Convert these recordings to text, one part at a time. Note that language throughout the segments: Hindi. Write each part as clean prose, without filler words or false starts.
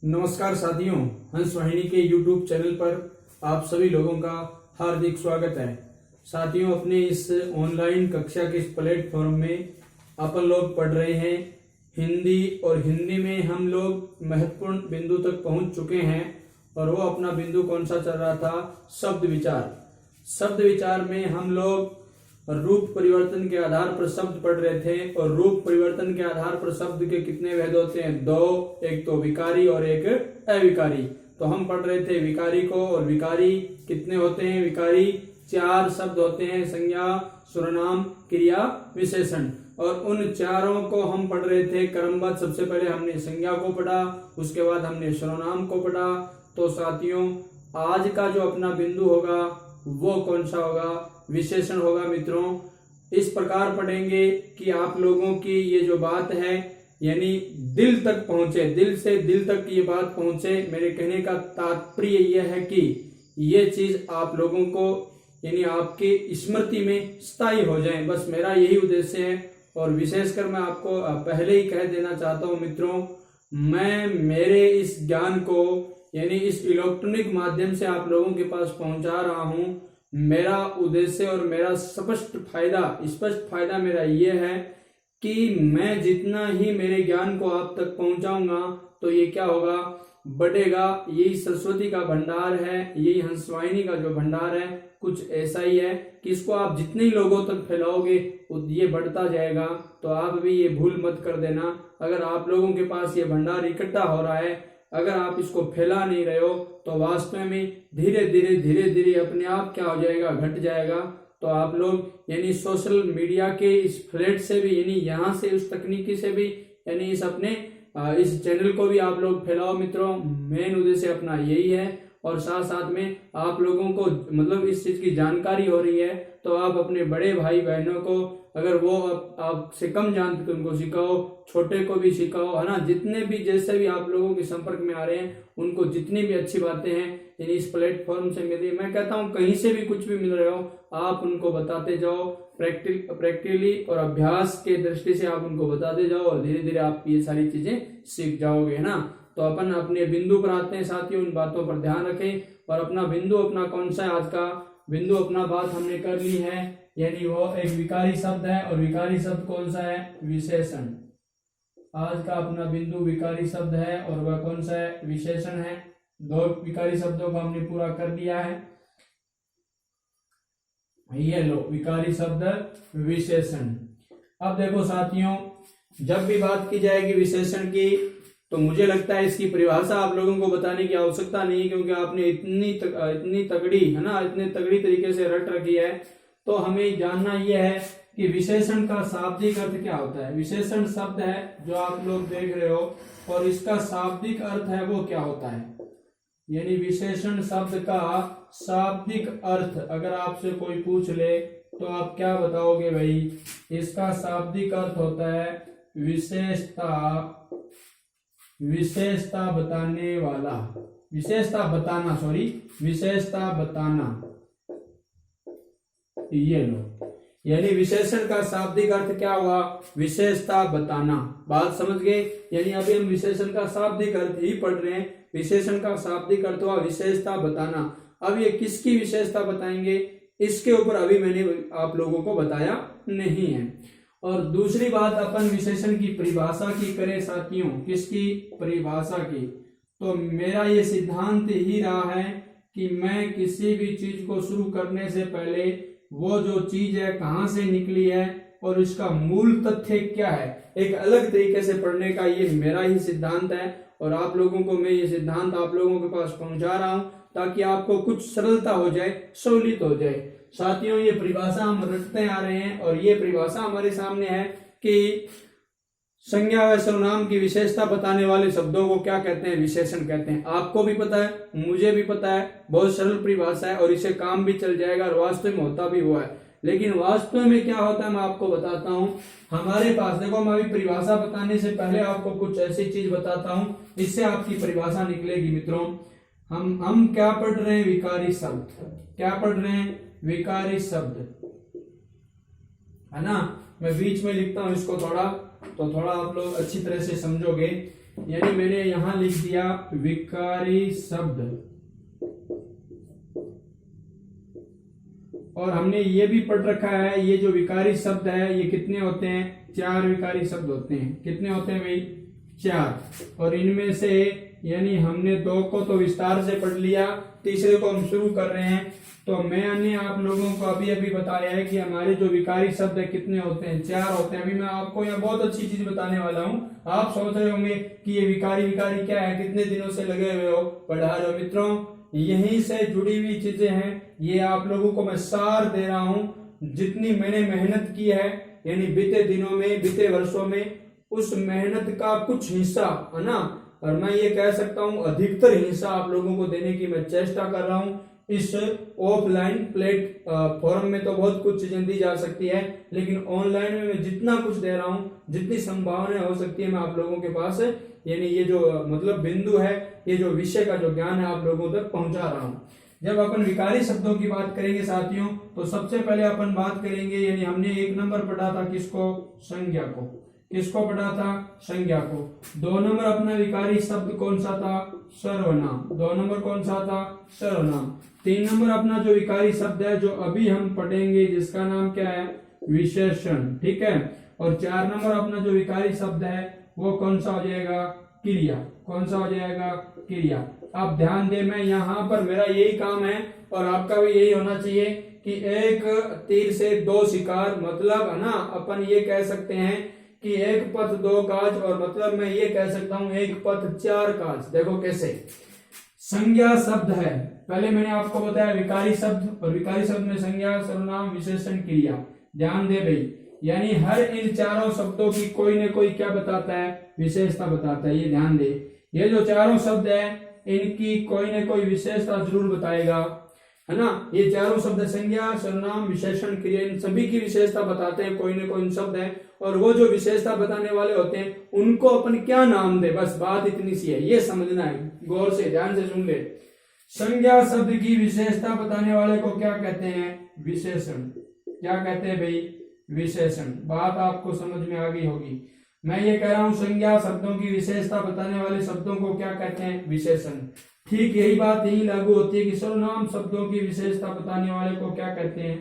नमस्कार साथियों, हंस वाहिनी के YouTube चैनल पर आप सभी लोगों का हार्दिक स्वागत है। साथियों, अपने इस ऑनलाइन कक्षा के इस प्लेटफॉर्म में अपन लोग पढ़ रहे हैं हिंदी, और हिंदी में हम लोग महत्वपूर्ण बिंदु तक पहुंच चुके हैं। और वो अपना बिंदु कौन सा चल रहा था? शब्द विचार। शब्द विचार में हम लोग रूप परिवर्तन के आधार पर शब्द पढ़ रहे थे, और रूप परिवर्तन के आधार पर शब्द के कितने भेद होते हैं? दो, एक तो विकारी और एक अविकारी। तो हम पढ़ रहे थे विकारी को, और विकारी कितने होते हैं? विकारी 4 शब्द होते हैं: संज्ञा, सर्वनाम, क्रिया, विशेषण। और उन चारों को हम पढ़ रहे थे क्रमबद्ध। सबसे पहले हमने संज्ञा को पढ़ा, उसके बाद हमने सर्वनाम को पढ़ा। तो साथियों, आज का जो अपना बिंदु होगा वो कौन सा होगा? विशेषण होगा। मित्रों, इस प्रकार पढ़ेंगे कि आप लोगों की ये जो बात है यानी दिल तक पहुंचे, दिल से दिल तक ये बात पहुंचे। मेरे कहने का तात्पर्य यह है कि ये चीज आप लोगों को यानी आपकी स्मृति में स्थायी हो जाए, बस मेरा यही उद्देश्य है। और विशेषकर मैं आपको पहले ही कह देना चाहता हूं मित्रों, मैं मेरे इस ज्ञान को यानी इस इलेक्ट्रॉनिक माध्यम से आप लोगों के पास पहुंचा रहा हूं। मेरा उद्देश्य और मेरा स्पष्ट फायदा मेरा ये है कि मैं जितना ही मेरे ज्ञान को आप तक पहुंचाऊंगा तो ये क्या होगा? बढ़ेगा। यही सरस्वती का भंडार है, यही हंसवाहिनी का जो भंडार है कुछ ऐसा ही है कि इसको आप जितने ही लोगों तक फैलाओगे ये बढ़ता जाएगा। तो आप भी ये भूल मत कर देना। अगर आप लोगों के पास ये भंडार इकट्ठा हो रहा है, अगर आप इसको फैला नहीं रहे हो तो वास्तव में धीरे धीरे अपने आप क्या हो जाएगा? घट जाएगा। तो आप लोग यानी सोशल मीडिया के इस फ्लैट से भी यानी यहाँ से उस तकनीकी से भी यानी इस चैनल को भी आप लोग फैलाओ मित्रों। मेन उद्देश्य अपना यही है। और साथ साथ में आप लोगों को मतलब इस चीज की जानकारी हो रही है तो आप अपने बड़े भाई बहनों को, अगर वो आपसे कम जानते तो उनको सिखाओ, छोटे को भी सिखाओ, है ना। जितने भी जैसे भी आप लोगों के संपर्क में आ रहे हैं उनको जितनी भी अच्छी बातें हैं यानी इस प्लेटफॉर्म से मिल रही है, मैं कहता हूँ कहीं से भी कुछ भी मिल रहे हो आप उनको बताते जाओ। प्रैक्टिकली और अभ्यास के दृष्टि से आप उनको बताते जाओ और धीरे धीरे आप ये सारी चीजें सीख जाओगे, है ना। तो अपन अपने बिंदु पर आते हैं साथियों, उन बातों पर ध्यान रखें। और अपना बिंदु अपना कौन सा है? आज का बिंदु अपना बात हमने कर ली है, यानी वो एक विकारी शब्द है। और विकारी शब्द कौन सा है? विशेषण। आज का अपना बिंदु विकारी शब्द है और वह कौन सा है? विशेषण है। 2 विकारी शब्दों को हमने पूरा कर लिया है। ये लो, विकारी शब्द विशेषण। अब देखो साथियों, जब भी बात की जाएगी विशेषण की तो मुझे लगता है इसकी परिभाषा आप लोगों को बताने की आवश्यकता नहीं, क्योंकि आपने इतनी तगड़ी, है ना, इतने तगड़ी तरीके से रट रखी है। तो हमें जानना यह है कि विशेषण का शाब्दिक अर्थ क्या होता है। विशेषण शब्द है जो आप लोग देख रहे हो, और इसका शाब्दिक अर्थ है वो क्या होता है? यानी विशेषण शब्द का शाब्दिक अर्थ अगर आपसे कोई पूछ ले तो आप क्या बताओगे भाई? इसका शाब्दिक अर्थ होता है विशेषता बताने वाला, विशेषता बताना। ये लो, यानी विशेषण का शाब्दिक अर्थ क्या हुआ? विशेषता बताना। बात समझ गए? यानी अभी हम विशेषण का शाब्दिक अर्थ ही पढ़ रहे हैं। विशेषण का शाब्दिक अर्थ हुआ विशेषता बताना। अब ये किसकी विशेषता बताएंगे इसके ऊपर अभी मैंने आप लोगों को बताया नहीं है। और दूसरी बात, अपन विशेषण की परिभाषा की करें साथियों। किसकी परिभाषा की? तो मेरा ये सिद्धांत ही रहा है कि मैं किसी भी चीज को शुरू करने से पहले वो जो चीज है कहाँ से निकली है और इसका मूल तथ्य क्या है, एक अलग तरीके से पढ़ने का ये मेरा ही सिद्धांत है। और आप लोगों को मैं ये सिद्धांत आप लोगों के पास पहुंचा रहा हूं ताकि आपको कुछ सरलता हो जाए, सहूलियत हो जाए। साथियों, ये परिभाषा हम रटते आ रहे हैं और ये परिभाषा हमारे सामने है कि संज्ञा व सर्वनाम की विशेषता बताने वाले शब्दों को क्या कहते हैं? विशेषण कहते हैं। आपको भी पता है, मुझे भी पता है, बहुत सरल परिभाषा है और इसे काम भी चल जाएगा और वास्तव में होता भी हुआ है। लेकिन वास्तव में क्या होता है मैं आपको बताता हूं। हमारे पास देखो, मैं अभी परिभाषा बताने से पहले आपको कुछ ऐसी चीज बताता हूं, इससे आपकी परिभाषा निकलेगी मित्रों। हम क्या पढ़ रहे हैं? विकारी शब्द। क्या पढ़ रहे हैं? विकारी शब्द, है ना। मैं बीच में लिखता हूं इसको थोड़ा, तो थोड़ा आप लोग अच्छी तरह से समझोगे। यानी मैंने यहां लिख दिया विकारी शब्द, और हमने ये भी पढ़ रखा है ये जो विकारी शब्द है ये कितने होते हैं, 4 विकारी शब्द होते हैं। कितने होते हैं भाई, 4। और इनमें से यानी हमने 2 को तो विस्तार से पढ़ लिया, तीसरे को हम शुरू कर रहे हैं। तो मैंने आप लोगों को अभी अभी बताया है कि हमारे जो विकारी शब्द है कितने होते हैं, 4 होते हैं। अभी मैं आपको यहाँ बहुत अच्छी चीज बताने वाला हूँ। आप सोच रहे होंगे कि ये विकारी क्या है, कितने दिनों से लगे हुए हो पढ़ा रहे हो। मित्रों, यहीं से जुड़ी हुई चीजें हैं, ये आप लोगों को मैं सार दे रहा हूं। जितनी मैंने मेहनत की है यानी बीते दिनों में, बीते वर्षों में, उस मेहनत का कुछ हिस्सा है ना, और मैं ये कह सकता हूं अधिकतर हिस्सा आप लोगों को देने की मैं चेष्टा कर रहा हूं। इस ऑफलाइन प्लेटफॉर्म में तो बहुत कुछ चीजें दी जा सकती है, लेकिन ऑनलाइन में मैं जितना कुछ दे रहा हूं, जितनी संभावनाएं हो सकती है मैं आप लोगों के पास यानी ये जो मतलब बिंदु है, ये जो विषय का जो ज्ञान है आप लोगों तक पहुंचा रहा हूं। जब अपन विकारी शब्दों की बात करेंगे साथियों, तो सबसे पहले अपन बात करेंगे यानी हमने 1 नंबर पढ़ा था किसको, संज्ञा को। किसको पढ़ा था, संज्ञा को। 2 नंबर अपना विकारी शब्द कौन सा था, सर्वनाम। 2 नंबर कौन सा था, सर्वनाम। 3 नंबर अपना जो विकारी शब्द है जो अभी हम पढ़ेंगे जिसका नाम क्या है, विशेषण। ठीक है। और 4 नंबर अपना जो विकारी शब्द है वो कौन सा हो जाएगा, क्रिया। कौन सा हो जाएगा, क्रिया। आप ध्यान दें, मैं यहाँ पर मेरा यही काम है और आपका भी यही होना चाहिए कि एक तीर से 2 शिकार, मतलब है ना, अपन ये कह सकते हैं कि 1 पथ 2 काज, और मतलब मैं ये कह सकता हूं 1 पथ 4 काज। देखो कैसे, संज्ञा शब्द है, पहले मैंने आपको बताया विकारी शब्द, और विकारी शब्द में संज्ञा, सर्वनाम, विशेषण, क्रिया। ध्यान दे भाई, यानी हर इन 4 शब्दों की कोई न कोई क्या बताता है, विशेषता बताता है। ये ध्यान दे, ये जो 4 शब्द है इनकी कोई न कोई विशेषता जरूर बताएगा, है ना। ये 4 शब्द संज्ञा, सर्वनाम, विशेषण, क्रिया, इन सभी की विशेषता बताते हैं, कोई न कोई शब्द है। और वो जो विशेषता बताने वाले होते हैं उनको अपन क्या नाम दे, बस बात इतनी सी है, ये समझना है। गौर से ध्यान से सुन ले। संज्ञा शब्द की विशेषता बताने वाले को क्या कहते हैं, विशेषण। क्या कहते हैं भाई, विशेषण। बात आपको समझ में आ गई होगी। मैं ये कह रहा हूं संज्ञा शब्दों की विशेषता बताने वाले शब्दों को क्या कहते हैं, विशेषण। ठीक यही बात यही लागू होती है कि सर्वनाम शब्दों की विशेषता बताने वाले को क्या कहते हैं,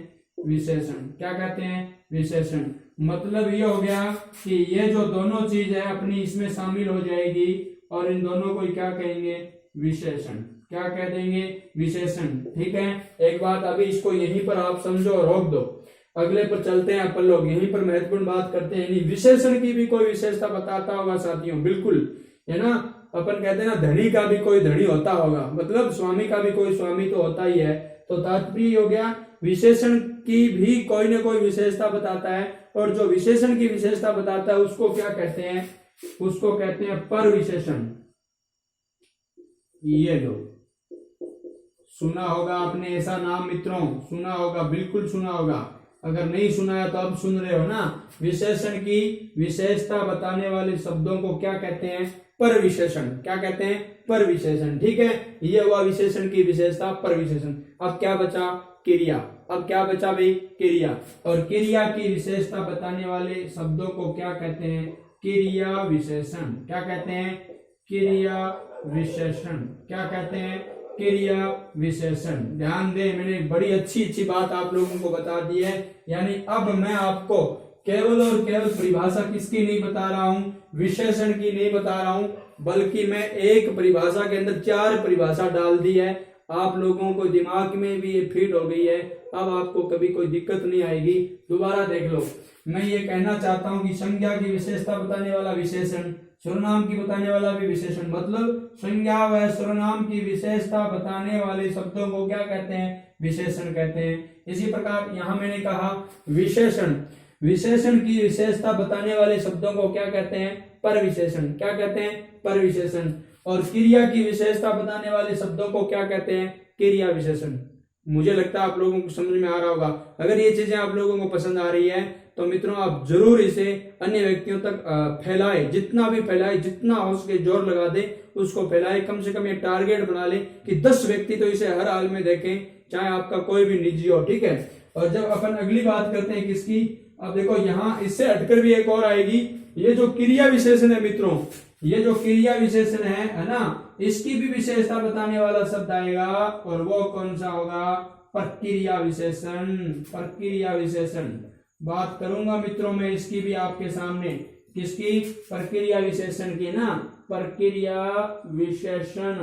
विशेषण। क्या कहते हैं, विशेषण। मतलब ये हो गया कि ये जो दोनों चीज है अपनी इसमें शामिल हो जाएगी, और इन दोनों को क्या कहेंगे, विशेषण। क्या कह देंगे, विशेषण। ठीक है। एक बात अभी इसको यहीं पर आप समझो और रोक दो, अगले पर चलते हैं अपन लोग। यहीं पर महत्वपूर्ण बात करते हैं, विशेषण की भी कोई विशेषता बताता होगा साथियों, बिल्कुल, है ना। अपन कहते हैं ना, धनी का भी कोई धनी होता होगा, मतलब स्वामी का भी कोई स्वामी तो होता ही है। तो तात्पर्य हो गया विशेषण की भी कोई न कोई विशेषता बताता है, और जो विशेषण की विशेषता बताता है उसको क्या कहते हैं, उसको कहते हैं पर विशेषण। ये लो, सुना होगा आपने ऐसा नाम मित्रों, सुना होगा, बिल्कुल सुना होगा। अगर नहीं सुना है तो अब सुन रहे हो ना। विशेषण की विशेषता बताने वाले शब्दों को क्या कहते हैं, पर विशेषण। क्या कहते हैं, पर विशेषण। ठीक है, ये हुआ विशेषण की विशेषता, पर विशेषण। अब क्या बचा, क्रिया। अब क्या बचा भाई, क्रिया। और क्रिया की विशेषता बताने वाले शब्दों को क्या कहते हैं, क्रिया विशेषण। क्या कहते हैं, क्रिया विशेषण। क्या कहते हैं, क्रिया विशेषण। ध्यान दे, मैंने बड़ी अच्छी बात आप लोगों को बता दी है। यानी अब मैं आपको केवल और केवल परिभाषा किसकी नहीं बता रहा हूं, विशेषण की नहीं बता रहा हूं, बल्कि मैं एक परिभाषा के अंदर 4 परिभाषा डाल दी है। आप लोगों को दिमाग में भी ये फिट हो गई है, अब आपको कभी कोई दिक्कत नहीं आएगी। दोबारा देख लो, मैं ये कहना चाहता हूं कि संज्ञा की विशेषता बताने वाला विशेषण, सर्वनाम की बताने वाला भी विशेषण। मतलब संज्ञा व सर्वनाम की विशेषता बताने वाले शब्दों को क्या कहते हैं, विशेषण कहते हैं। इसी प्रकार यहां मैंने कहा विशेषण, विशेषण की विशेषता बताने वाले शब्दों को क्या कहते हैं, पर विशेषण। क्या कहते हैं, पर विशेषण। और क्रिया की विशेषता बताने वाले शब्दों को क्या कहते हैं, क्रिया विशेषण। मुझे लगता है आप लोगों को समझ में आ रहा होगा। अगर ये चीजें आप लोगों को पसंद आ रही है तो मित्रों आप जरूर इसे अन्य व्यक्तियों तक फैलाए, जितना भी फैलाए, जितना हो सके जोर लगा दे उसको फैलाए। कम से कम ये टारगेट बना ले कि 10 व्यक्ति तो इसे हर हाल में देखें, चाहे आपका कोई भी निजी हो। ठीक है। और जब अपन अगली बात करते हैं किसकी, अब देखो यहाँ इससे हटकर भी एक और आएगी, ये जो क्रिया विशेषण है मित्रों, ये जो क्रिया विशेषण है ना, इसकी भी विशेषता बताने वाला शब्द आएगा, और वो कौन सा होगा? प्रक्रिया विशेषण। प्रक्रिया विशेषण बात करूंगा मित्रों मैं इसकी भी आपके सामने। किसकी? प्रक्रिया विशेषण की ना, प्रक्रिया विशेषण।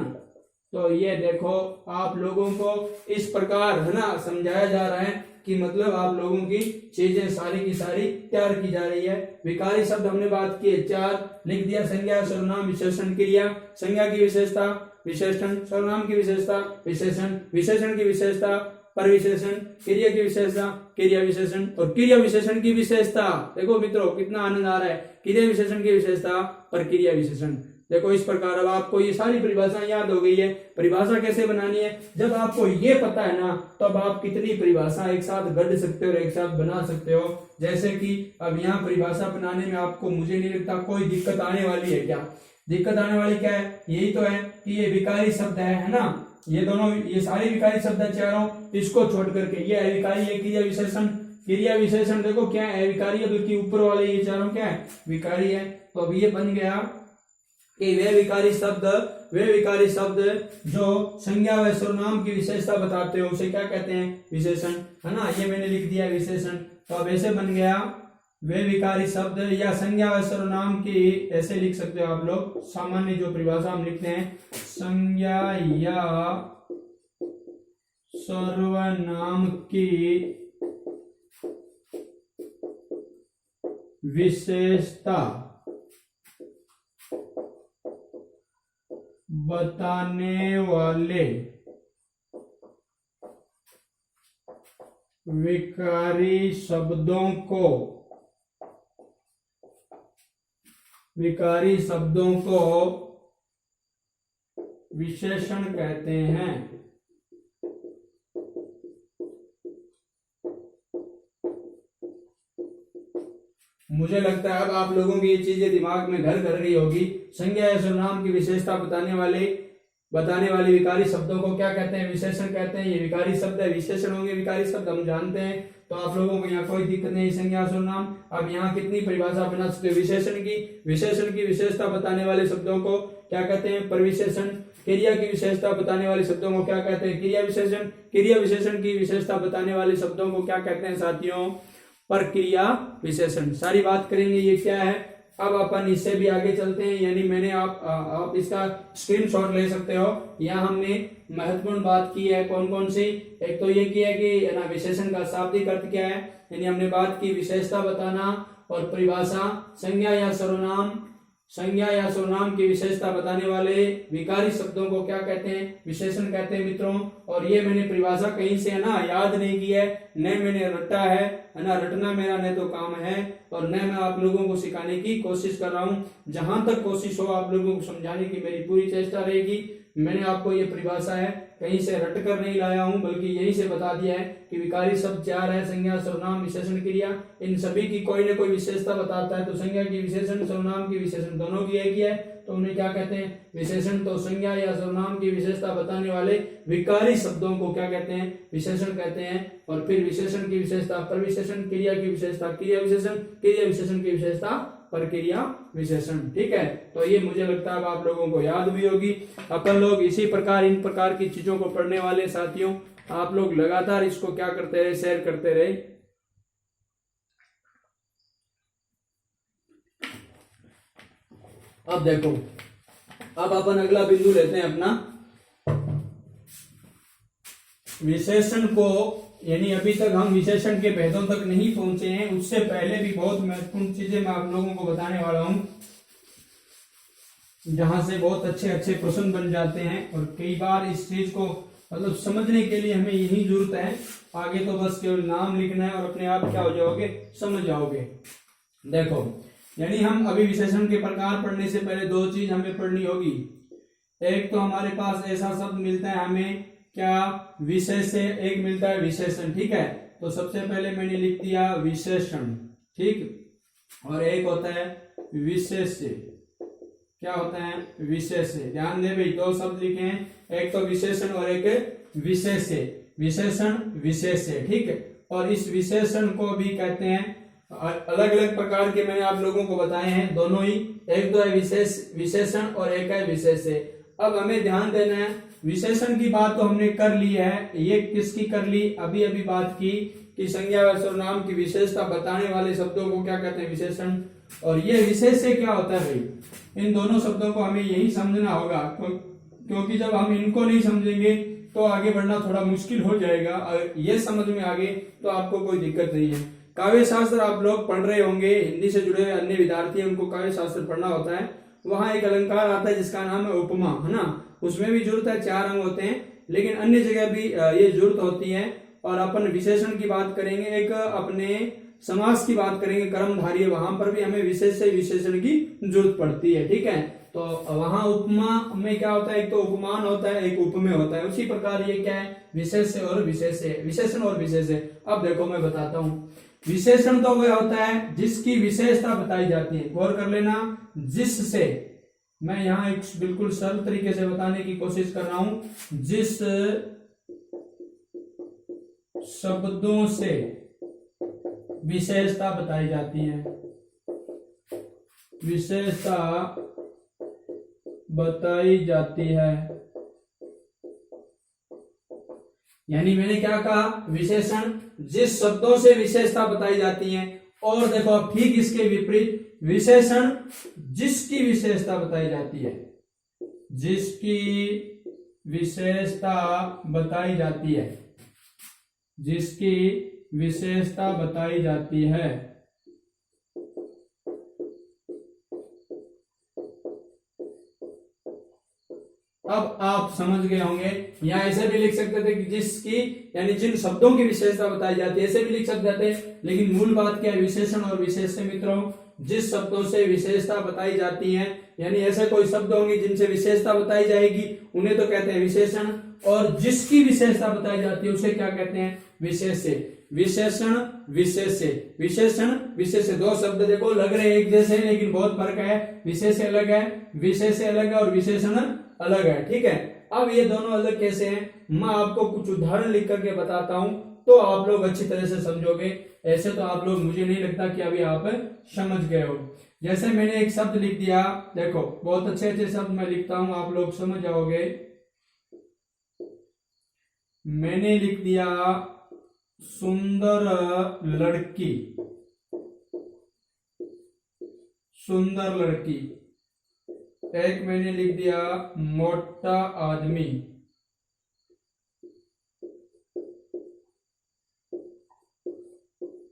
तो ये देखो आप लोगों को इस प्रकार है ना समझाया जा रहा है कि मतलब आप लोगों की चीजें सारी की सारी तैयार की जा रही है। विकारी शब्द हमने बात की 4 लिख दिया, संज्ञा, सर्वनाम, विशेषण, क्रिया। संज्ञा की विशेषता विशेषण, सर्वनाम की विशेषता विशेषण, विशेषण की विशेषता परिविशेषण, क्रिया की विशेषता क्रिया विशेषण, और क्रिया विशेषण की विशेषता। देखो मित्रों कितना आनंद आ रहा है। क्रिया विशेषण की विशेषता प्रक्रिया विशेषण। देखो इस प्रकार अब आपको ये सारी परिभाषाएं याद हो गई है। परिभाषा कैसे बनानी है जब आपको ये पता है ना, तब आप कितनी परिभाषा एक साथ गढ़ सकते हो और एक साथ बना सकते हो। जैसे कि अब यहाँ परिभाषा बनाने में आपको मुझे नहीं लगता कोई दिक्कत आने वाली है। क्या दिक्कत आने वाली क्या है? यही तो है कि ये विकारी शब्द है ना, ये दोनों ये सारे विकारी शब्द है चारों, इसको छोड़ करके ये अविकारी है क्रिया विशेषण। क्रिया विशेषण देखो क्या है? अविकारी है, बल्कि ऊपर वाले ये चारों क्या है? विकारी है। तो अब ये बन गया कि वे विकारी शब्द जो संज्ञा व सर्वनाम की विशेषता बताते हो उसे क्या कहते हैं? विशेषण, है ना। ये मैंने लिख दिया विशेषण। तो अब ऐसे बन गया वे विकारी शब्द या संज्ञा व सर्वनाम की, ऐसे लिख सकते हो आप लोग। सामान्य जो परिभाषा हम लिखते हैं, संज्ञा या सर्वनाम की विशेषता बताने वाले विकारी शब्दों को विशेषण कहते हैं। मुझे लगता है अब आप लोगों की ये चीजें दिमाग में घर कर रही होगी। संज्ञा या सर्वनाम की विशेषता बताने वाले विकारी शब्दों को क्या कहते हैं? विशेषण कहते हैं। ये विकारी शब्द है, विशेषण होंगे विकारी शब्द, हम जानते हैं। तो आप लोगों को यहाँ कोई दिक्कत नहीं। संज्ञा सर्वनाम अब यहाँ कितनी परिभाषा बना सकते हो? विशेषण की विशेषता बताने वाले शब्दों को क्या कहते हैं? परिविशेषण। क्रिया की विशेषता बताने वाले शब्दों को क्या कहते हैं? क्रिया विशेषण। क्रिया विशेषण की विशेषता बताने वाले शब्दों को क्या कहते हैं साथियों? प्रक्रिया विशेषण। सारी बात करेंगे ये क्या है। अब अपन इससे भी आगे चलते हैं, यानी मैंने आप इसका स्क्रीनशॉट ले सकते हो। यहाँ हमने महत्वपूर्ण बात की है। कौन कौन सी? एक तो ये की है कि ना विशेषण का शाब्दिक अर्थ क्या है, यानी हमने बात की विशेषता बताना, और परिभाषा संज्ञा या सर्वनाम की विशेषता बताने वाले विकारी शब्दों को क्या कहते हैं? विशेषण कहते हैं मित्रों। और ये मैंने परिभाषा कहीं से है ना याद नहीं की है, न मैंने रटा है ना, रटना मेरा न तो काम है, और न मैं आप लोगों को सिखाने की कोशिश कर रहा हूँ। जहां तक कोशिश हो आप लोगों को समझाने की मेरी पूरी चेष्टा रहेगी। मैंने आपको ये परिभाषा है कहीं से रट कर नहीं लाया हूं, बल्कि यहीं से बता दिया है कि विकारी शब्द 4 है, संज्ञा, सर्वनाम, विशेषण, क्रिया। इन सभी की कोई न कोई विशेषता बताता है। तो संज्ञा की विशेषण, सर्वनाम की विशेषण दोनों की एक ही है, तो उन्हें क्या कहते हैं? विशेषण। तो संज्ञा या सर्वनाम की विशेषता बताने वाले विकारी शब्दों को क्या कहते हैं? विशेषण कहते हैं। और फिर विशेषण की विशेषता प्रविशेषण, क्रिया की विशेषता क्रिया विशेषण, क्रिया विशेषण की विशेषता प्रक्रिया विशेषण। ठीक है, तो ये मुझे लगता है अब आप लोगों को याद भी होगी। अपन लोग इसी प्रकार इन प्रकार की चीजों को पढ़ने वाले साथियों, आप लोग लगातार इसको क्या करते रहे? शेयर करते रहे। अब देखो, अब अपन अगला बिंदु लेते हैं अपना विशेषण को, यानी अभी तक हम विशेषण के भेदों तक नहीं पहुंचे हैं। उससे पहले भी बहुत महत्वपूर्ण चीजें मैं आप लोगों को बताने वाला हूं, जहां से बहुत अच्छे अच्छे प्रश्न बन जाते हैं। और कई बार इस चीज को मतलब समझने के लिए हमें यही जरूरत है। आगे तो बस केवल नाम लिखना है और अपने आप क्या हो जाओगे? समझ जाओगे। देखो, यानी हम अभी विशेषण के प्रकार पढ़ने से पहले 2 चीज हमें पढ़नी होगी। एक तो हमारे पास ऐसा शब्द मिलता है हमें क्या? विशेष से। एक मिलता है विशेषण। ठीक है, तो सबसे पहले मैंने लिख दिया विशेषण। ठीक, और एक होता है विशेष्य। क्या होता है? विशेष्य। ध्यान दे भाई, 2 शब्द लिखे हैं, एक तो विशेषण और एक विशेष्य। विशेषण विशेष्य। ठीक है, और इस विशेषण को भी कहते हैं अलग अलग प्रकार के मैंने आप लोगों को बताए हैं दोनों ही, एक तो है विशेषण और एक है विशेष्य। अब हमें ध्यान देना है, विशेषण की बात तो हमने कर ली है, ये किसकी कर ली, अभी अभी बात की कि संज्ञा व सर्वनाम की विशेषता बताने वाले शब्दों को क्या कहते हैं, विशेषण। और ये विशेष्य क्या होता है भाई, इन दोनों शब्दों को हमें यही समझना होगा, क्योंकि जब हम इनको नहीं समझेंगे तो आगे बढ़ना थोड़ा मुश्किल हो जाएगा। अगर ये समझ में आ गए तो आपको कोई दिक्कत नहीं है। काव्य शास्त्र आप लोग पढ़ रहे होंगे, हिंदी से जुड़े हुए अन्य विद्यार्थी उनको काव्य शास्त्र पढ़ना होता है, वहां एक अलंकार आता है जिसका नाम है उपमा, है ना। उसमें भी जरूरत है, 4 अंग होते हैं, लेकिन अन्य जगह भी ये जरूरत होती है। और अपन विशेषण की बात करेंगे, एक अपने समास की बात करेंगे कर्मधारय, वहां पर भी हमें विशेषण की जरूरत पड़ती है, ठीक है। तो वहां उपमा में क्या होता है, एक तो उपमान होता है, एक उपमेय होता है। उसी प्रकार ये क्या है, विशेष्य और विशेष्य, विशेषण और विशेष्य। अब देखो मैं बताता हूँ, विशेषण तो वह होता है जिसकी विशेषता बताई जाती है, गौर कर लेना, जिससे, मैं यहाँ एक बिल्कुल सरल तरीके से बताने की कोशिश कर रहा हूं, जिस शब्दों से विशेषता बताई जाती है, विशेषता बताई जाती है। यानी मैंने क्या कहा, विशेषण जिस शब्दों से विशेषता बताई जाती है, और देखो ठीक इसके विपरीत विशेषण जिसकी विशेषता बताई जाती है, जिसकी विशेषता बताई जाती है, जिसकी विशेषता बताई जाती है। अब आप समझ गए होंगे, यहां ऐसे भी लिख सकते थे कि जिसकी, यानी जिन शब्दों की विशेषता बताई जाती है, ऐसे भी लिख सकते थे, लेकिन मूल बात क्या है, विशेषण और विशेष्य मित्रों, जिस शब्दों से विशेषता बताई जाती है, यानी ऐसे कोई शब्द होंगे जिनसे विशेषता बताई जाएगी, उन्हें तो कहते हैं विशेषण, और जिसकी विशेषता बताई जाती है उसे क्या कहते हैं, विशेष्य। विशेषण विशेष्य, विशेषण विशेष्य, दो शब्द देखो लग रहे एक जैसे हैं, लेकिन बहुत फर्क है, विशेष्य अलग है, विशेष्य अलग है, और विशेषण अलग है, ठीक है। अब ये दोनों अलग कैसे हैं, मैं आपको कुछ उदाहरण लिख करके बताता हूं, तो आप लोग अच्छी तरह से समझोगे। ऐसे तो आप लोग, मुझे नहीं लगता कि अभी आप समझ गए हो। जैसे मैंने एक शब्द लिख दिया, देखो बहुत अच्छे अच्छे शब्द मैं लिखता हूं, आप लोग समझ जाओगे। मैंने लिख दिया सुंदर लड़की, सुंदर लड़की। एक मैंने लिख दिया मोटा आदमी,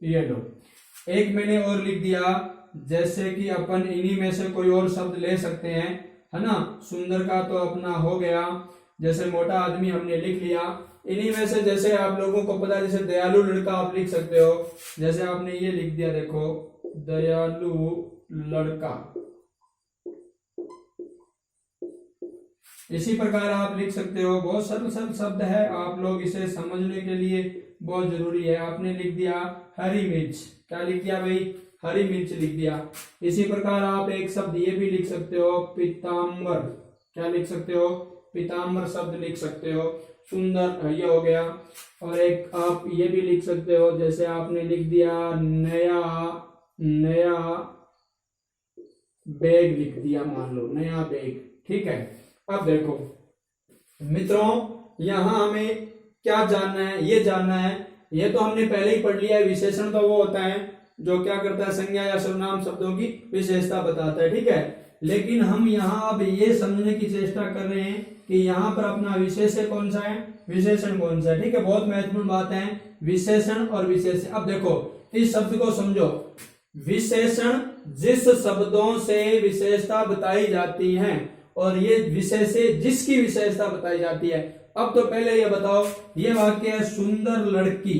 ये लो। एक मैंने और लिख दिया, जैसे कि अपन इन्हीं में से कोई और शब्द ले सकते हैं, है ना। सुंदर का तो अपना हो गया, जैसे मोटा आदमी हमने लिख लिया। इन्हीं में से जैसे आप लोगों को पता है, जैसे दयालु लड़का आप लिख सकते हो, जैसे आपने ये लिख दिया, देखो दयालु लड़का। इसी प्रकार आप लिख सकते हो, बहुत सरल सरल शब्द है, आप लोग इसे समझने के लिए बहुत जरूरी है। आपने लिख दिया हरी मिर्च, क्या लिख दिया भाई, हरी मिर्च लिख दिया। इसी प्रकार आप एक शब्द ये भी लिख सकते हो, पीताम्बर, क्या लिख सकते हो, पीताम्बर शब्द लिख सकते हो। सुंदर ये हो गया। और एक आप ये भी लिख सकते हो, जैसे आपने लिख दिया नया, नया बैग लिख दिया, मान लो नया बैग, ठीक है। अब देखो मित्रों, यहां हमें क्या जानना है, ये जानना है, ये तो हमने पहले ही पढ़ लिया है, विशेषण तो वो होता है जो क्या करता है, संज्ञा या सर्वनाम शब्दों की विशेषता बताता है, ठीक है। लेकिन हम यहाँ अब ये समझने की चेष्टा कर रहे हैं कि यहाँ पर अपना विशेष्य कौन सा है, विशेषण कौन सा है, ठीक है। बहुत महत्वपूर्ण बात है, विशेषण और विशेष्य। अब देखो इस शब्द को समझो, विशेषण जिस शब्दों से विशेषता बताई जाती है, और ये विशेष्य जिसकी विशेषता बताई जाती है। अब तो पहले ये बताओ, ये वाक्य है सुंदर लड़की।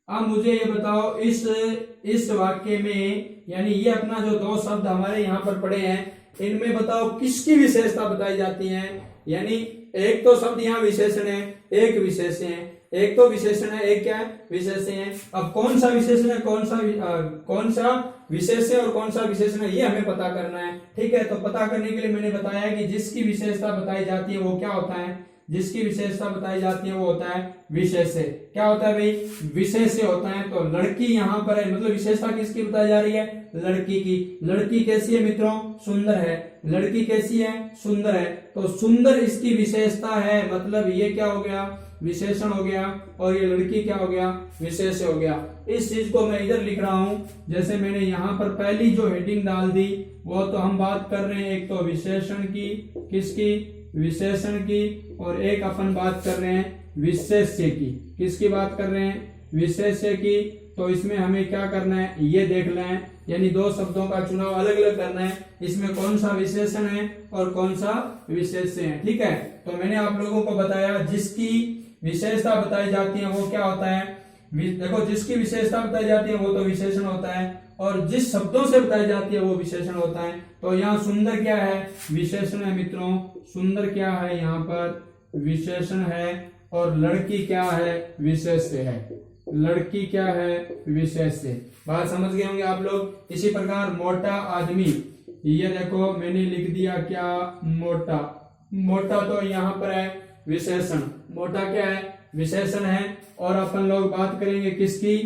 अब मुझे ये बताओ, इस वाक्य में, यानी ये अपना जो दो शब्द हमारे यहाँ पर पड़े हैं, इनमें बताओ किसकी विशेषता बताई जाती है। यानी एक तो शब्द यहाँ विशेषण है, एक विशेष्य है, एक तो विशेषण है, एक क्या है, विशेष्य है। अब कौन सा विशेषण है, कौन सा विशेष्य और कौन सा विशेषण है, ये हमें पता करना है, ठीक है। तो पता करने के लिए मैंने बताया कि जिसकी विशेषता बताई जाती है वो क्या होता है, जिसकी विशेषता बताई जाती है वो होता है विशेष्य। क्या होता है भाई? विशेष्य होता है। तो लड़की यहाँ पर है, मतलब विशेषता किसकी बताई जा रही है? लड़की की। लड़की कैसी है मित्रों? सुंदर है। लड़की कैसी है? सुंदर है। तो सुंदर इसकी विशेषता है, मतलब ये क्या हो गया? विशेषण हो गया। और ये लड़की क्या हो गया? विशेष्य हो गया। इस चीज को मैं इधर लिख रहा हूं, जैसे मैंने यहाँ पर पहली जो हेडिंग डाल दी वो तो हम बात कर रहे हैं एक तो विशेषण की, किसकी? विशेषण की। और एक अपन बात कर रहे हैं विशेष्य की। किसकी बात कर रहे हैं? विशेष्य की। तो इसमें हमें क्या करना है ये देख लें, यानी दो शब्दों का चुनाव अलग अलग करना है, इसमें कौन सा विशेषण है और कौन सा विशेष्य है। ठीक है, तो मैंने आप लोगों को बताया जिसकी विशेषता बताई जाती है वो क्या होता है? देखो, जिसकी विशेषता बताई जाती है वो तो विशेषण होता है, और जिस शब्दों से बताई जाती है वो विशेषण होता है। तो यहाँ सुंदर क्या है? विशेषण है मित्रों। सुंदर क्या है? यहाँ पर विशेषण है। और लड़की क्या है? विशेष्य है। लड़की क्या है? विशेष्य। बात समझ गए होंगे आप लोग। इसी प्रकार मोटा आदमी, ये देखो मैंने लिख दिया क्या? मोटा। मोटा तो यहाँ पर है विशेषण। मोटा क्या है? विशेषण है। और अपन लोग बात करेंगे किसकी?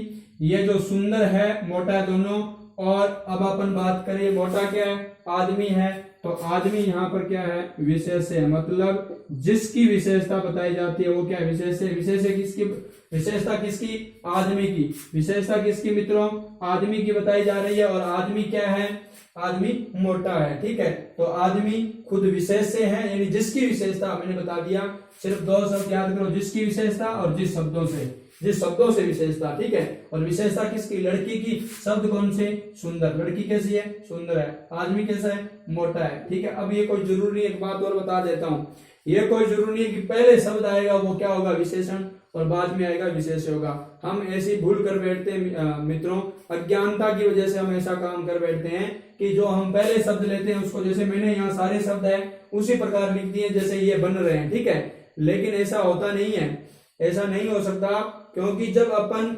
ये जो सुंदर है मोटा है दोनों। और अब अपन बात करें मोटा क्या है? आदमी है। तो आदमी यहाँ पर क्या है? विशेष्य है। मतलब जिसकी विशेषता बताई जाती है वो क्या है? विशेष्य। विशेष्य किसकी? विशेषता किसकी? आदमी की। विशेषता किसकी मित्रों? आदमी की बताई जा रही है। और आदमी क्या है? आदमी मोटा है। ठीक है, तो आदमी खुद विशेष्य है, यानी जिसकी विशेषता मैंने बता दिया। सिर्फ दो शब्द याद करो, जिसकी विशेषता और जिस शब्दों से विशेषता। ठीक है, और विशेषता किसकी? लड़की की। शब्द कौन से? सुंदर। लड़की कैसी है? सुंदर है। आदमी कैसा है? मोटा है। ठीक है, अब ये कोई जरूरी एक बात और बता देता हूं, ये कोई जरूरी नहीं कि पहले शब्द आएगा वो क्या होगा? विशेषण, और बाद में आएगा विशेष्य होगा। हम ऐसी भूल कर बैठते हैं मित्रों, अज्ञानता की वजह से हम ऐसा काम कर बैठते हैं कि जो हम पहले शब्द लेते हैं उसको, जैसे मैंने यहाँ सारे शब्द है उसी प्रकार लिख दिए जैसे ये बन रहे हैं। ठीक है, लेकिन ऐसा होता नहीं है, ऐसा नहीं हो सकता, क्योंकि जब अपन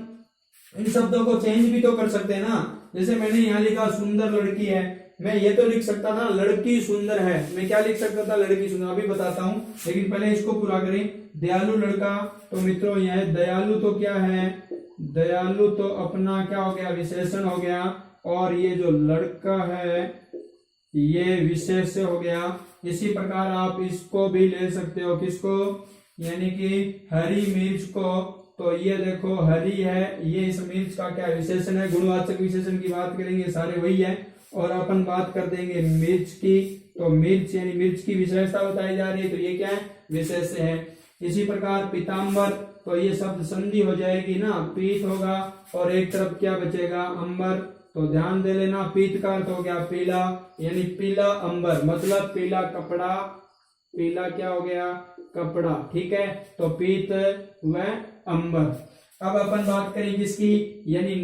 इन शब्दों को चेंज भी तो कर सकते हैं ना। जैसे मैंने यहाँ लिखा सुंदर लड़की है, मैं ये तो लिख सकता था लड़की सुंदर है। मैं क्या लिख सकता था? लड़की सुंदर। अभी बताता हूं, लेकिन पहले इसको पूरा करें। दयालु लड़का, तो मित्रों यह दयालु तो क्या है? दयालु तो अपना क्या हो गया? विशेषण हो गया। और ये जो लड़का है ये विशेष्य हो गया। इसी प्रकार आप इसको भी ले सकते हो, किसको? यानी कि हरी मिर्च को। तो ये देखो हरी है, ये इस मिर्च का क्या विशेषण है? गुणवाचक विशेषण की बात करेंगे सारे वही है। और अपन बात कर देंगे मिर्च की, तो मिर्च यानी मिर्च की विशेषता बताई जा रही है, तो ये क्या है? विशेष्य है। इसी प्रकार पीताम्बर, तो ये शब्द संधि हो जाएगी ना, पीत होगा और एक तरफ क्या बचेगा? अंबर। तो ध्यान दे लेना, पीत का अर्थ हो गया पीला, यानी पीला अंबर, मतलब पीला कपड़ा। पीला क्या हो गया? कपड़ा। ठीक है, तो पीत व अंबर। अब अपन बात करें किसकी? यानी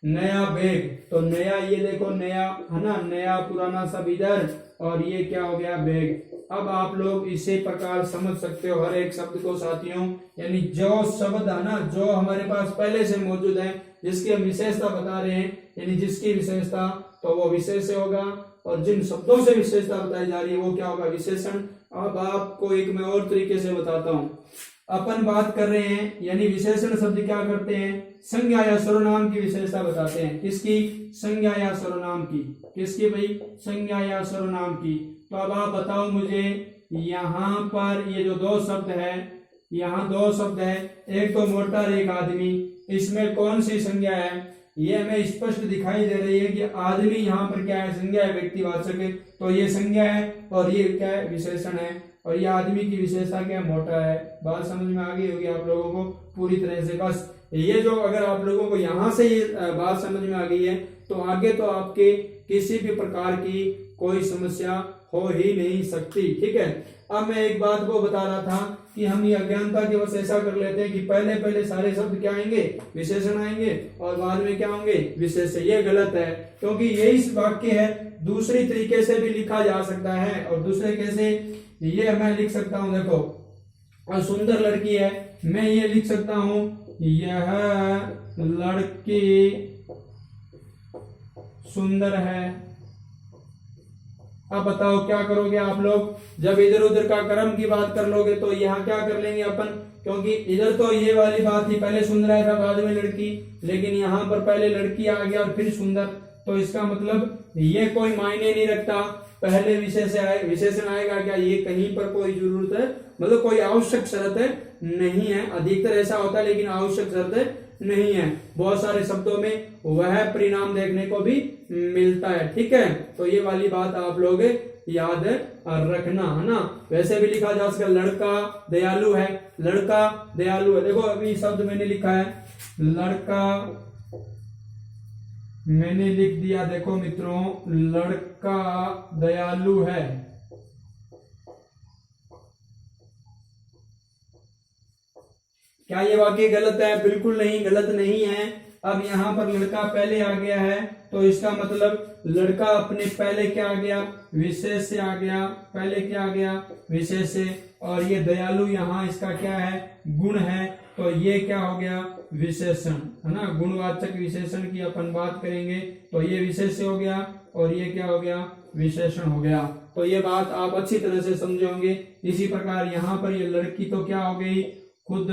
नया बैग। तो नया, ये देखो नया है ना, नया पुराना सब इधर, और ये क्या हो गया? बैग। अब आप लोग इसी प्रकार समझ सकते हो हर एक शब्द को साथियों, यानी जो शब्द है ना जो हमारे पास पहले से मौजूद है, जिसकी हम विशेषता बता रहे हैं, यानी जिसकी विशेषता, तो वो विशेष्य होगा। और जिन शब्दों से विशेषता बताई जा रही है वो क्या होगा? विशेषण। अब आपको एक मैं और तरीके से बताता हूं। अपन बात कर रहे हैं, यानी विशेषण शब्द क्या करते हैं? संज्ञा या सर्वनाम की विशेषता बताते हैं। किसकी? संज्ञा या सर्वनाम की। किसकी भाई? संज्ञा या सर्वनाम की। तो अब आप बताओ मुझे, यहाँ पर ये जो दो शब्द है, यहाँ दो शब्द है, एक तो मोटा और एक आदमी, इसमें कौन सी संज्ञा है? ये हमें स्पष्ट दिखाई दे रही है कि आदमी यहाँ पर क्या है? संज्ञा है, व्यक्तिवाचक है, तो ये संज्ञा है, और ये क्या है? विशेषण है। और ये आदमी की विशेषता क्या है? मोटा है। बात समझ में आ गई होगी आप लोगों को पूरी तरह से। बस ये जो, अगर आप लोगों को यहाँ से ये बात समझ में आ गई है तो आगे तो आपके किसी भी प्रकार की कोई समस्या हो ही नहीं सकती। ठीक है, अब मैं एक बात को बता रहा था कि हम ये अज्ञानता की वजह से ऐसा कर लेते हैं कि पहले सारे शब्द क्या आएंगे? विशेषण आएंगे, और बाद में क्या होंगे? विशेष्य। ये गलत है, क्योंकि यही वाक्य है, दूसरी तरीके से भी लिखा जा सकता है। और दूसरे कैसे? ये मैं लिख सकता हूं, देखो, और सुंदर लड़की है, मैं ये लिख सकता हूं, यह लड़की सुंदर है। अब बताओ क्या करोगे आप लोग, जब इधर उधर का क्रम की बात कर लोगे तो यहाँ क्या कर लेंगे अपन, क्योंकि इधर तो ये वाली बात थी, पहले सुंदर था बाद में लड़की, लेकिन यहाँ पर पहले लड़की आ गया और फिर सुंदर, तो इसका मतलब ये कोई मायने नहीं रखता, पहले विशेषण आएगा क्या, ये कहीं पर कोई जरूरत है, मतलब कोई आवश्यक शर्त है नहीं है, अधिकतर ऐसा होता है लेकिन आवश्यक शर्त नहीं है, बहुत सारे शब्दों में वह परिणाम देखने को भी मिलता है, ठीक है। तो ये वाली बात आप लोग याद रखना, है ना। वैसे भी लिखा जा सकता, लड़का दयालु है, लड़का दयालु है, देखो अभी शब्द मैंने लिखा है लड़का, मैंने लिख दिया, देखो मित्रों लड़का दयालु है, क्या ये वाक्य गलत है? बिल्कुल नहीं, गलत नहीं है। अब यहाँ पर लड़का पहले आ गया है तो इसका मतलब लड़का अपने पहले क्या आ गया, विशेष से आ गया, पहले क्या आ गया, विशेष से, और ये दयालु यहाँ इसका क्या है, गुण है, तो ये क्या हो गया, विशेषण, है ना। गुणवाचक विशेषण की अपन बात करेंगे तो ये विशेष से हो गया और ये क्या हो गया, विशेषण हो गया। तो ये बात आप अच्छी तरह से समझे होंगे। इसी प्रकार यहाँ पर ये लड़की तो क्या हो गई, खुद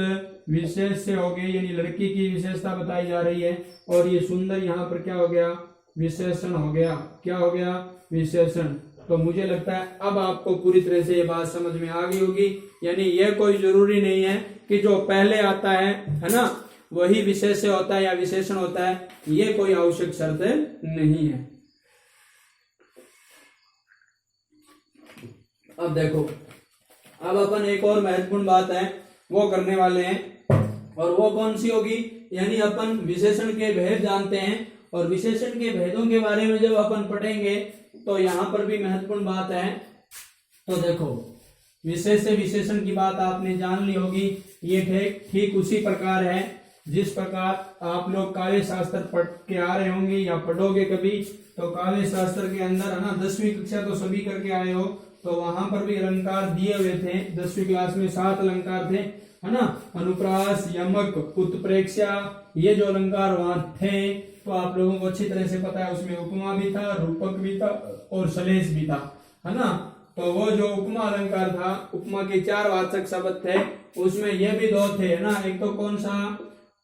विशेष से हो गई, यानी लड़की की विशेषता बताई जा रही है, और ये सुंदर यहाँ पर क्या हो गया, विशेषण हो गया, क्या हो गया, विशेषण। तो मुझे लगता है अब आपको पूरी तरह से ये बात समझ में आ गई होगी, यानी ये कोई जरूरी नहीं है कि जो पहले आता है ना, वही विशेष से होता है या विशेषण होता है, ये कोई आवश्यक शर्त नहीं है। अब देखो, अब अपन एक और महत्वपूर्ण बात है वो करने वाले हैं, और वो कौन सी होगी, यानी अपन विशेषण के भेद जानते हैं, और विशेषण के भेदों के बारे में जब अपन पढ़ेंगे तो यहाँ पर भी महत्वपूर्ण बात है। तो देखो, विशेष से विशेषण की बात आपने जान ली होगी, ये ठीक उसी प्रकार है जिस प्रकार आप लोग काव्य शास्त्र पढ़ के आ रहे होंगे या पढ़ोगे कभी, तो काव्य शास्त्र के अंदर, है ना, 10वीं कक्षा तो सभी करके आए हो, तो वहां पर भी अलंकार दिए हुए थे। 10वीं क्लास में 7 अलंकार थे, है ना, अनुप्रास, यमक, उत्प्रेक्षा, ये जो अलंकार वहां थे तो आप लोगों को अच्छी तरह से पता है, उसमें उपमा भी था, रूपक भी था और सलेश भी था, है ना। तो वो जो उपमा अलंकार था, उपमा के 4 वाचक शब्द थे, उसमें ये भी 2 थे, है ना, एक तो कौन सा,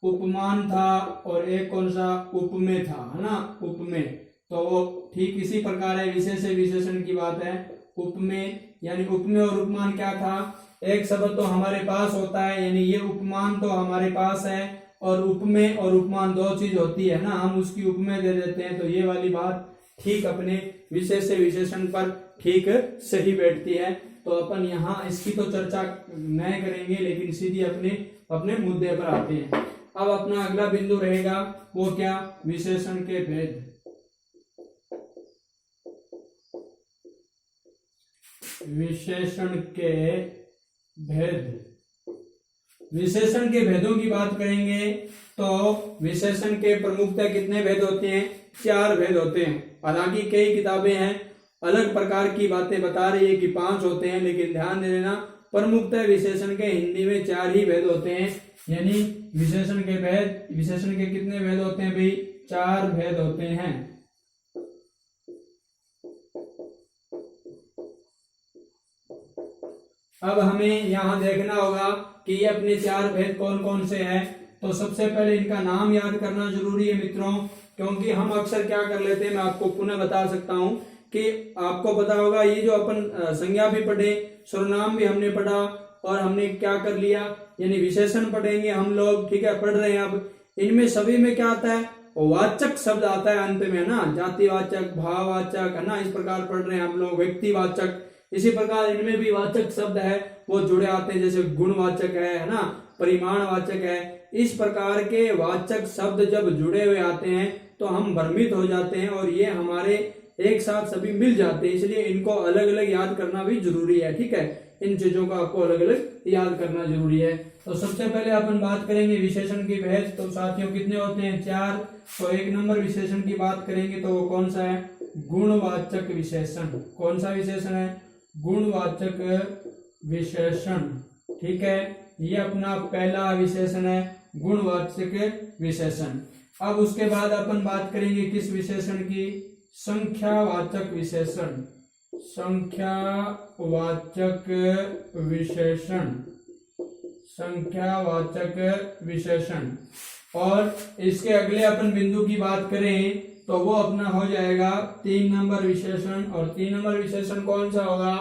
उपमान था, और एक कौन सा, उपमेय था, है ना, उपमेय। तो वो ठीक इसी प्रकार है, विशेष से विशेषण की बात है, उपमेय, यानी उपमेय और उपमान क्या था, एक शब्द तो हमारे पास होता है, यानी ये उपमान तो हमारे पास है, और उपमेय और उपमान 2 चीज होती है ना, हम उसकी उपमेय दे देते हैं, तो ये वाली बात ठीक अपने विशेष से विशेषण पर ठीक सही बैठती है। तो अपन यहाँ इसकी तो चर्चा नहीं करेंगे, लेकिन सीधी अपने मुद्दे पर आते हैं। अब अपना अगला बिंदु रहेगा वो क्या, विशेषण के भेद। विशेषण के भेद, विशेषण के भेदों की बात करेंगे तो विशेषण के प्रमुखतः कितने भेद होते हैं, 4 भेद होते हैं। हालांकि कई किताबें हैं अलग प्रकार की बातें बता रही है कि 5 होते हैं, लेकिन ध्यान दे लेना प्रमुखतः विशेषण के हिंदी में 4 ही भेद होते हैं, यानी विशेषण के भेद, विशेषण के कितने भेद होते हैं भाई, 4 भेद होते हैं। अब हमें यहाँ देखना होगा कि ये अपने 4 भेद कौन कौन से हैं। तो सबसे पहले इनका नाम याद करना जरूरी है मित्रों, क्योंकि हम अक्सर क्या कर लेते हैं, मैं आपको पुनः बता सकता हूँ कि आपको पता होगा ये जो अपन संज्ञा भी पढ़े, सर्वनाम भी हमने पढ़ा, और हमने क्या कर लिया, यानी विशेषण पढ़ेंगे हम लोग, ठीक है, पढ़ रहे हैं। अब इनमें सभी में क्या आता है, वाचक शब्द आता है अंत में, ना, जातिवाचक, भाववाचक, है ना, इस प्रकार पढ़ रहे हैं हम लोग, व्यक्तिवाचक। इसी प्रकार इनमें भी वाचक शब्द है वो जुड़े आते हैं, जैसे गुणवाचक है ना, परिमाणवाचक है। इस प्रकार के वाचक शब्द जब जुड़े हुए आते हैं तो हम भ्रमित हो जाते हैं, और ये हमारे एक साथ सभी मिल जाते हैं, इसलिए इनको अलग अलग याद करना भी जरूरी है, ठीक है। इन चीजों का आपको अलग अलग याद करना जरूरी है। तो सबसे पहले अपन बात करेंगे विशेषण की भेद। तो साथियों कितने होते हैं, 4। तो 1 नंबर विशेषण की बात करेंगे तो वो कौन सा है, गुणवाचक विशेषण। कौन सा विशेषण है, गुणवाचक विशेषण, ठीक है, ये अपना पहला विशेषण है, गुणवाचक विशेषण। अब उसके बाद अपन बात करेंगे किस विशेषण की, संख्यावाचक विशेषण। संख्यावाचक विशेषण, संख्यावाचक विशेषण। और इसके अगले अपन बिंदु की बात करें तो वो अपना हो जाएगा 3 नंबर विशेषण। और 3 नंबर विशेषण कौन सा होगा,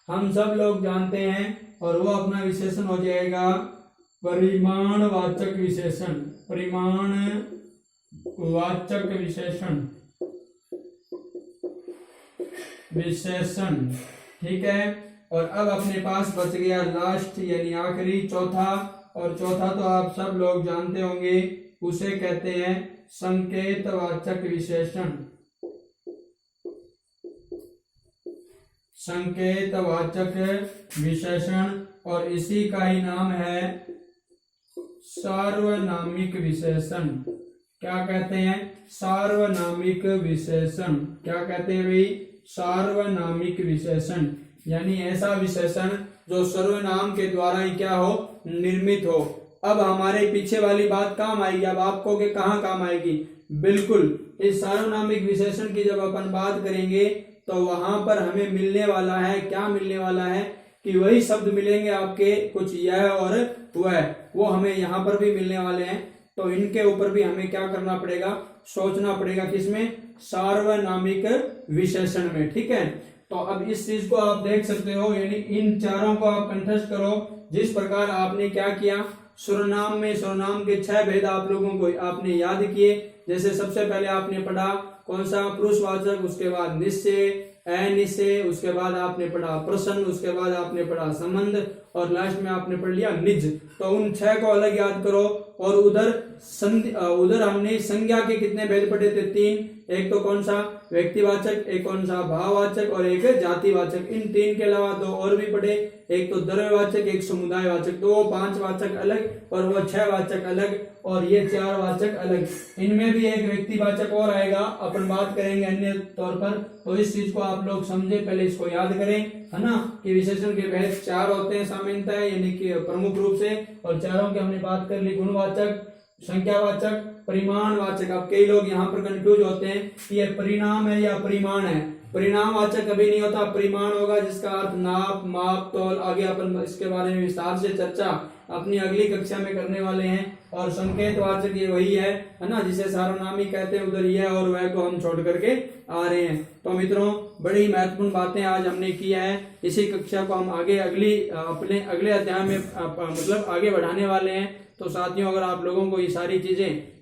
हम सब लोग जानते हैं, और वो अपना विशेषण हो जाएगा परिमाणवाचक विशेषण, परिमाणवाचक विशेषण, विशेषण। ठीक है। और अब अपने पास बच गया लास्ट यानी आखिरी चौथा, और चौथा तो आप सब लोग जानते होंगे, उसे कहते हैं संकेतवाचक विशेषण, संकेतवाचक विशेषण। और इसी का ही नाम है सार्वनामिक विशेषण। क्या कहते हैं, सार्वनामिक विशेषण। क्या कहते हैं भाई, सार्वनामिक विशेषण, यानी ऐसा विशेषण जो सर्वनाम के द्वारा ही क्या हो, निर्मित हो। अब हमारे पीछे वाली बात काम आएगी। अब आपको के कहाँ काम आएगी, बिल्कुल इस सार्वनामिक विशेषण की जब अपन बात करेंगे तो वहां पर हमें मिलने वाला है, क्या मिलने वाला है कि वही शब्द मिलेंगे आपके, कुछ यह और वह, वो हमें यहाँ पर भी मिलने वाले हैं। तो इनके ऊपर भी हमें क्या करना पड़ेगा, सोचना पड़ेगा, किसमें, सार्वनामिक विशेषण में। ठीक है। तो अब इस चीज को आप देख सकते हो, यानी इन चारों को आप कंठस्थ करो। जिस प्रकार आपने क्या किया, सर्वनाम में सर्वनाम के 6 भेद आप लोगों को आपने याद किए। जैसे सबसे पहले आपने पढ़ा कौन सा, पुरुषवाचक, उसके बाद निश्चय, अनिश्चय, उसके बाद आपने पढ़ा प्रश्न, उसके बाद आपने पढ़ा संबंध, और लास्ट में आपने पढ़ लिया निज। तो उन 6 को अलग याद करो। और उधर हमने संज्ञा के कितने भेद पढ़े थे, 3। एक तो कौन सा, व्यक्तिवाचक, एक कौन सा, भाववाचक, और एक जातिवाचक। इन 3 के अलावा 2 और भी पढ़े, एक तो द्रव्यवाचक, एक समुदायवाचक। तो वो 5 वाचक अलग और वो 6 वाचक अलग और ये 4 वाचक अलग। इनमें भी एक व्यक्तिवाचक और आएगा, अपन बात करेंगे अन्य तौर पर। तो इस चीज को आप लोग समझे, पहले इसको याद करें, है ना, कि विशेषण के भेद 4 होते हैं सामान्यतः, यानी कि प्रमुख रूप से। और चारों की हमने बात कर ली, गुणवाचक, संख्यावाचक, परिमाणवाचक। अब कई लोग यहाँ पर कंफ्यूज होते हैं कि ये परिणाम है या परिमाण है। परिणामवाचक कभी नहीं होता, परिमाण होगा, जिसका अर्थ नाप, माप, तौल। आगे अपन इसके बारे में विस्तार से चर्चा अपनी अगली कक्षा में करने वाले हैं। और संकेतवाचक ये वही है ना, जिसे सार्वनामी कहते हैं। उधर यह और वह को हम छोड़ करके आ रहे हैं। तो मित्रों, बड़ी महत्वपूर्ण बातें आज हमने की है। इसी कक्षा को हम आगे अपने अगले अध्याय में मतलब आगे बढ़ाने वाले हैं। तो साथियों, अगर आप लोगों को ये सारी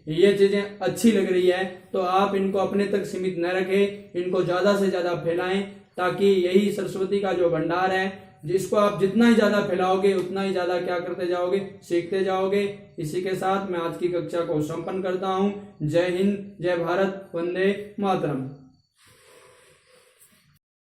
ये चीजें अच्छी लग रही है तो आप इनको अपने तक सीमित न रखें, इनको ज्यादा से ज्यादा फैलाएं, ताकि यही सरस्वती का जो भंडार है, जिसको आप जितना ही ज्यादा फैलाओगे उतना ही ज्यादा क्या करते जाओगे, सीखते जाओगे। इसी के साथ मैं आज की कक्षा को संपन्न करता हूँ। जय हिंद, जय भारत, वंदे मातरम।